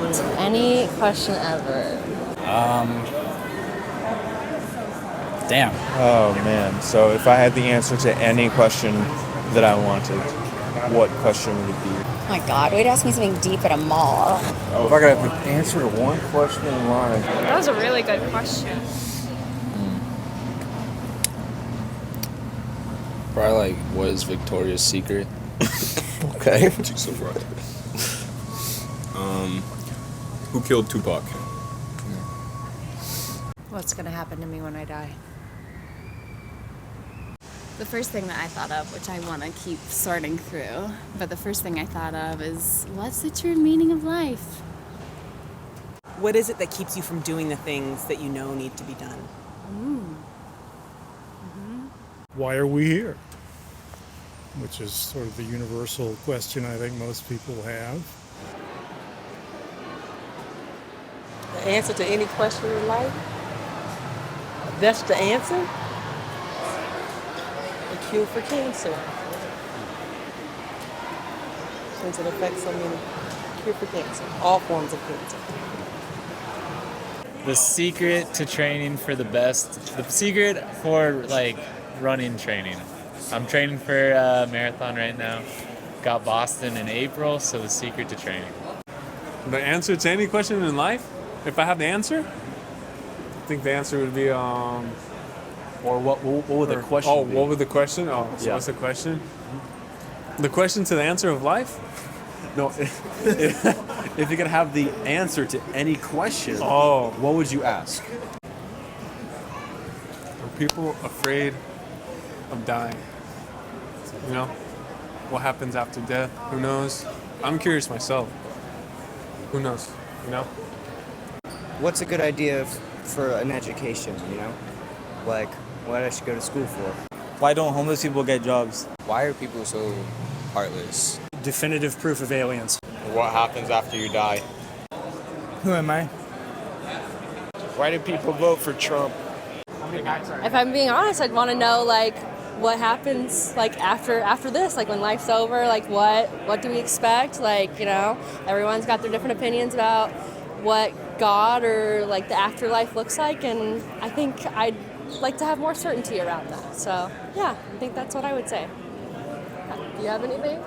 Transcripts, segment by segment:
Any question ever. Damn. Oh man. So if I had the answer to any question that I wanted, what question would it be? Oh my God, wait, ask me something deep at a mall. Oh, if I could have the answer to one question in life. That was a really good question. Probably like, what is Victoria's Secret? Okay. So right. Who killed Tupac? What's gonna happen to me when I die? The first thing that I thought of, which I want to keep sorting through, but the first thing I thought of is, what's the true meaning of life? What is it that keeps you from doing the things that you know need to be done? Why are we here? Which is sort of the universal question I think most people have. The answer to any question in life? That's the answer? A cure for cancer. Since it affects so many. Cure for cancer. All forms of cancer. The secret to training for the best. The secret for like running training. I'm training for a marathon right now. Got Boston in April, so the secret to training. The answer to any question in life? If I have the answer? I think the answer would be Or what would the question be? what would the question? Oh, so Yeah. what's the question? The question to the answer of life? No, if you could have the answer to any question, Oh. what would you ask? Are people afraid of dying? You know? What happens after death? Who knows? I'm curious myself. Who knows? You know? What's a good idea for an education, you know? Like, what I should go to school for. Why don't homeless people get jobs? Why are people so heartless? Definitive proof of aliens. What happens after you die? Who am I? Why do people vote for Trump? If I'm being honest, I'd want to know like what happens like after this, like when life's over, like what do we expect? Like, you know, everyone's got their different opinions about what God or like the afterlife looks like, and I think I'd like to have more certainty around that. So yeah, I think that's what I would say. Do you have anything?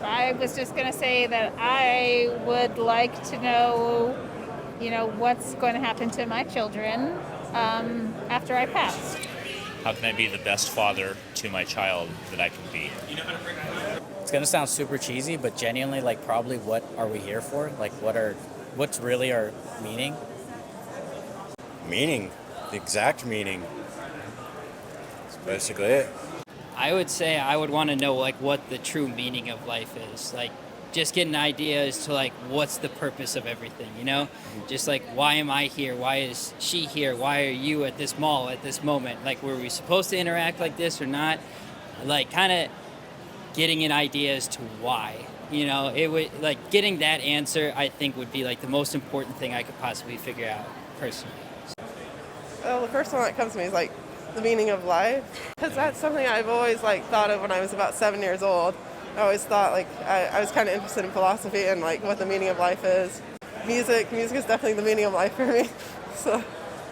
I was just going to say that I would like to know, you know, what's going to happen to my children after I pass. How can I be the best father to my child that I can be? It's gonna sound super cheesy, but genuinely, like, probably what are we here for? Like, what's really our meaning? Meaning. The exact meaning. That's basically it. I would say I would want to know like what the true meaning of life is. Like just get an idea as to like what's the purpose of everything, you know? Just like why am I here? Why is she here? Why are you at this mall at this moment? Like were we supposed to interact like this or not? Like kind of getting an idea as to why. You know, it would like getting that answer I think would be like the most important thing I could possibly figure out personally. Well, the first one that comes to me is like the meaning of life, because that's something I've always like thought of when I was about 7 years old. I always thought like I was kind of interested in philosophy and like what the meaning of life is. Music is definitely the meaning of life for me. So,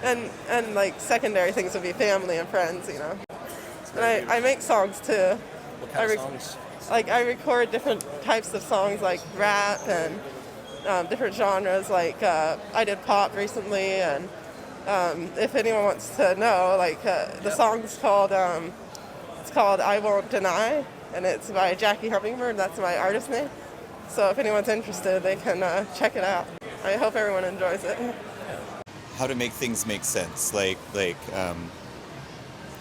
and like secondary things would be family and friends, you know. And I make songs too. What kind of songs? Like I record different types of songs like rap and different genres. Like I did pop recently, and if anyone wants to know, like the song's called it's called I Won't Deny, and it's by Jackie Hummingbird. That's my artist name. So if anyone's interested, they can check it out. I hope everyone enjoys it. How to make things make sense, like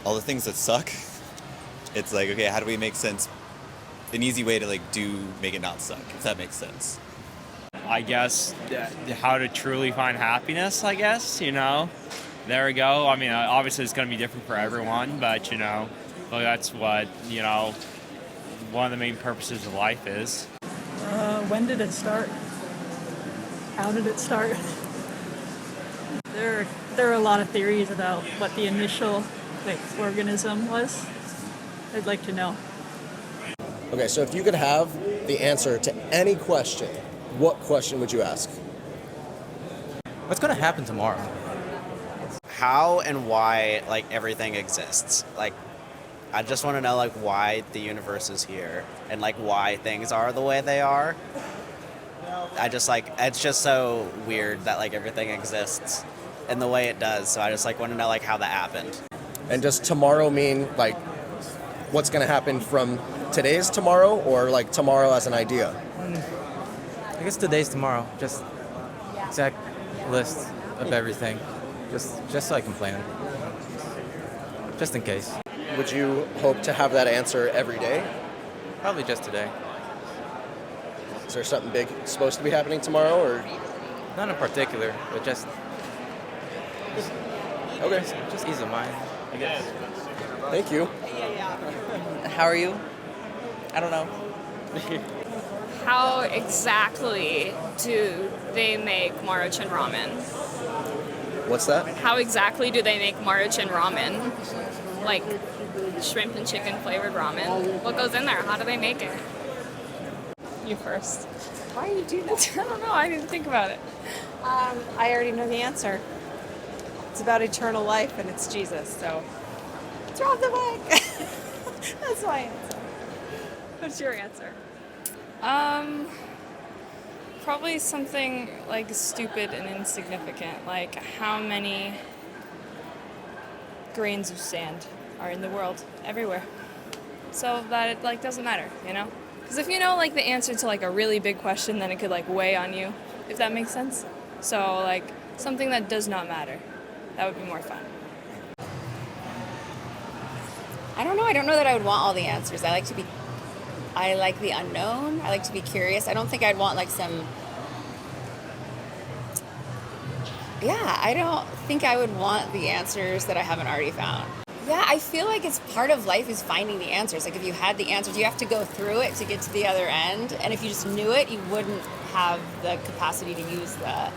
all the things that suck. It's like, okay, how do we make sense? An easy way to like make it not suck, if that makes sense. I guess how to truly find happiness, I guess, you know. There we go. I mean, obviously it's going to be different for everyone, but, you know, well, that's what, you know, one of the main purposes of life is. When did it start? How did it start? There are a lot of theories about what the initial organism was. I'd like to know. Okay, so if you could have the answer to any question, what question would you ask? What's going to happen tomorrow? How and why like everything exists. Like I just want to know like why the universe is here and like why things are the way they are. I just like it's just so weird that like everything exists in the way it does. So I just like want to know like how that happened. And does tomorrow mean like what's going to happen from today's tomorrow, or like tomorrow as an idea? I guess today's tomorrow. Just exact list of everything. Just so I can plan. Just in case. Would you hope to have that answer every day? Probably just today. Is there something big supposed to be happening tomorrow, or? Not in particular, but just okay. Just ease of mind, I guess. Thank you. How are you? I don't know. How exactly do they make Maruchan ramen? What's that? How exactly do they make Maruchan ramen? Like shrimp and chicken flavored ramen? What goes in there? How do they make it? You first. Why are you doing that? I don't know. I didn't think about it. I already know the answer. It's about eternal life, and it's Jesus. So drop the mic. That's my answer. What's your answer? Probably something like stupid and insignificant, like how many grains of sand are in the world everywhere, so that it like doesn't matter, you know? Because if you know like the answer to like a really big question, then it could like weigh on you, if that makes sense. So like something that does not matter, that would be more fun. I don't know. I don't know that I would want all the answers. I like the unknown. I like to be curious. I don't think I'd want like I don't think I would want the answers that I haven't already found. Yeah, I feel like it's part of life is finding the answers. Like if you had the answers, you have to go through it to get to the other end. And if you just knew it, you wouldn't have the capacity to use the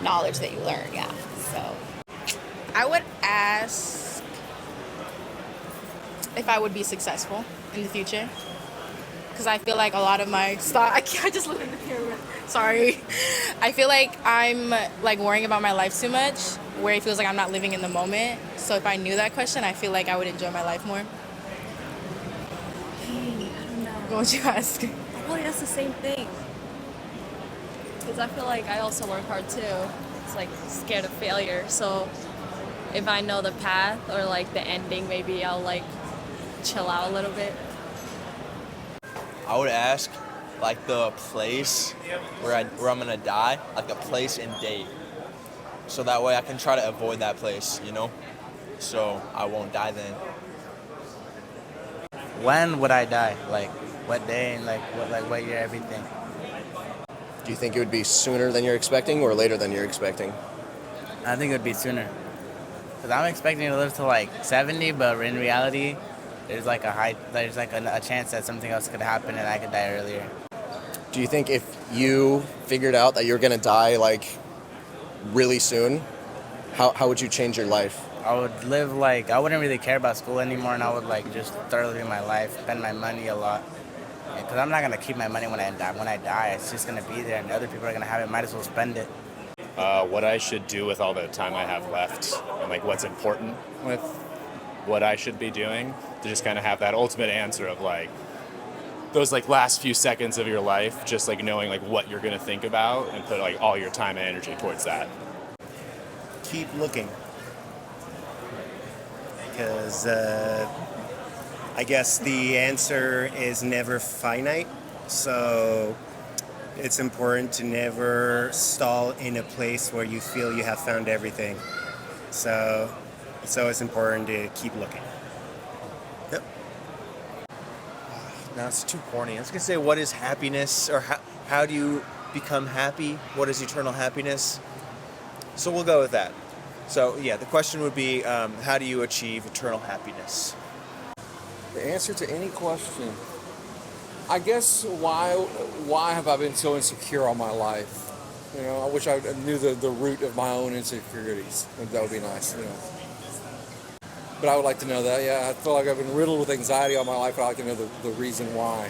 knowledge that you learn. Yeah, so. I would ask if I would be successful in the future. Because I feel like a lot of my stuff, I just look in the camera. Sorry. I feel like I'm like worrying about my life too much, where it feels like I'm not living in the moment. So if I knew that question, I feel like I would enjoy my life more. I don't know. What would you ask? I feel like that's the same thing. Because I feel like I also work hard too. It's like scared of failure. So if I know the path or like the ending, maybe I'll like chill out a little bit. I would ask like the place where I'm gonna die, like a place and date. So that way I can try to avoid that place, you know? So I won't die then. When would I die? Like what day and like what year, everything. Do you think it would be sooner than you're expecting or later than you're expecting? I think it would be sooner. Because I'm expecting to live to like 70, but in reality, there's like a chance that something else could happen and I could die earlier. Do you think if you figured out that you're gonna die like really soon, how would you change your life? I would live like, I wouldn't really care about school anymore, and I would like just start living my life, spend my money a lot. Because I'm not gonna keep my money when I die. When I die, it's just gonna be there and other people are gonna have it, might as well spend it. What I should do with all the time I have left and like what's important with what I should be doing, to just kind of have that ultimate answer of like those like last few seconds of your life, just like knowing like what you're gonna think about and put like all your time and energy towards that. Keep looking, because I guess the answer is never finite, so it's important to never stall in a place where you feel you have found everything. So it's always important to keep looking. Yep. No, it's too corny. I was gonna say, what is happiness, or how do you become happy? What is eternal happiness? So we'll go with that. So yeah, the question would be, how do you achieve eternal happiness? The answer to any question, I guess, why have I been so insecure all my life? You know, I wish I knew the root of my own insecurities. That would be nice, you know. But I would like to know that. Yeah, I feel like I've been riddled with anxiety all my life. I'd like to know the reason why,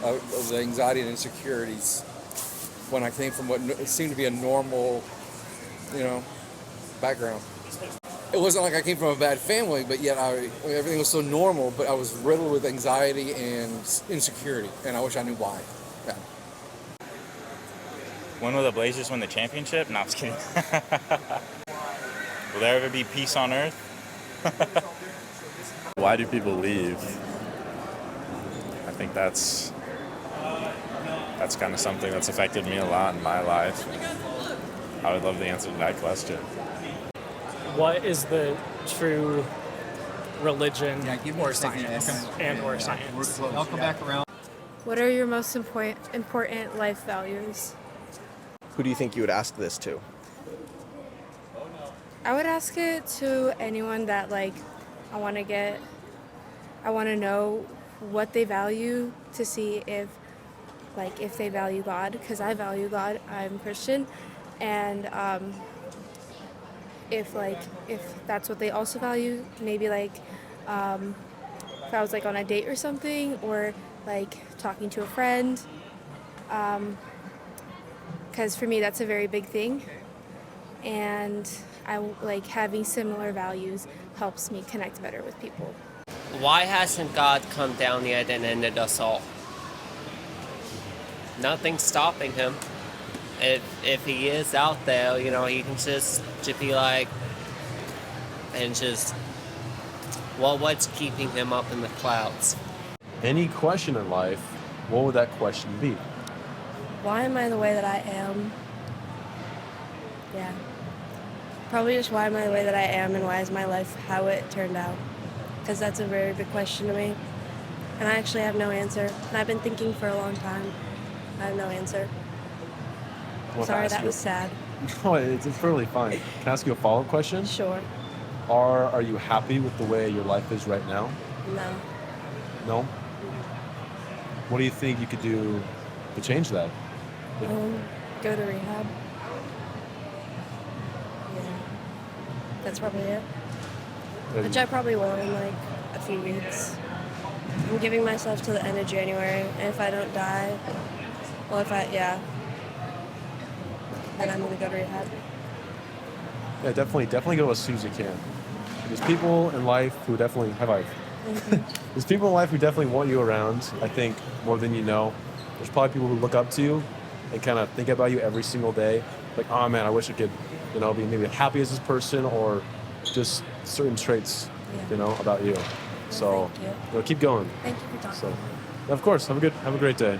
the anxiety and insecurities. when I came from what it seemed to be a normal, background. It wasn't like I came from a bad family, but yet everything was so normal, but I was riddled with anxiety and insecurity, and I wish I knew why. Yeah. When will the Blazers win the championship? No, I'm just kidding. Will there ever be peace on Earth? Why do people leave? I think that's kind of something that's affected me a lot in my life. I would love the answer to that question. What is the true religion or science or science? I'll come back around. What are your most important life values? Who do you think you would ask this to? I would ask it to anyone that I want to know what they value, to see if they value God, because I value God. I'm Christian, and if that's what they also value, maybe if I was on a date or something, or talking to a friend, because for me that's a very big thing, and I having similar values helps me connect better with people. Why hasn't God come down yet and ended us all? Nothing's stopping him. If he is out there, he can just be and just, what's keeping him up in the clouds? Any question in life, what would that question be? Why am I the way that I am? Yeah. Probably just why am I the way that I am, and why is my life how it turned out? Because that's a very big question to me. And I actually have no answer. And I've been thinking for a long time. I have no answer. Sorry, that was sad. No, it's perfectly fine. Can I ask you a follow-up question? Sure. Are you happy with the way your life is right now? No. No? What do you think you could do to change that? Go to rehab. Yeah. That's probably it. Which I probably will in a few weeks. I'm giving myself to the end of January, and if I don't die, then I'm gonna go to rehab. Yeah, definitely go as soon as you can. There's people in life who definitely There's people in life who definitely want you around, I think, more than you know. There's probably people who look up to you and kind of think about you every single day. Oh man, I wish I could, be maybe happy as this person, or just certain traits, about you. So, keep going. Thank you for talking. So, of course, have a great day.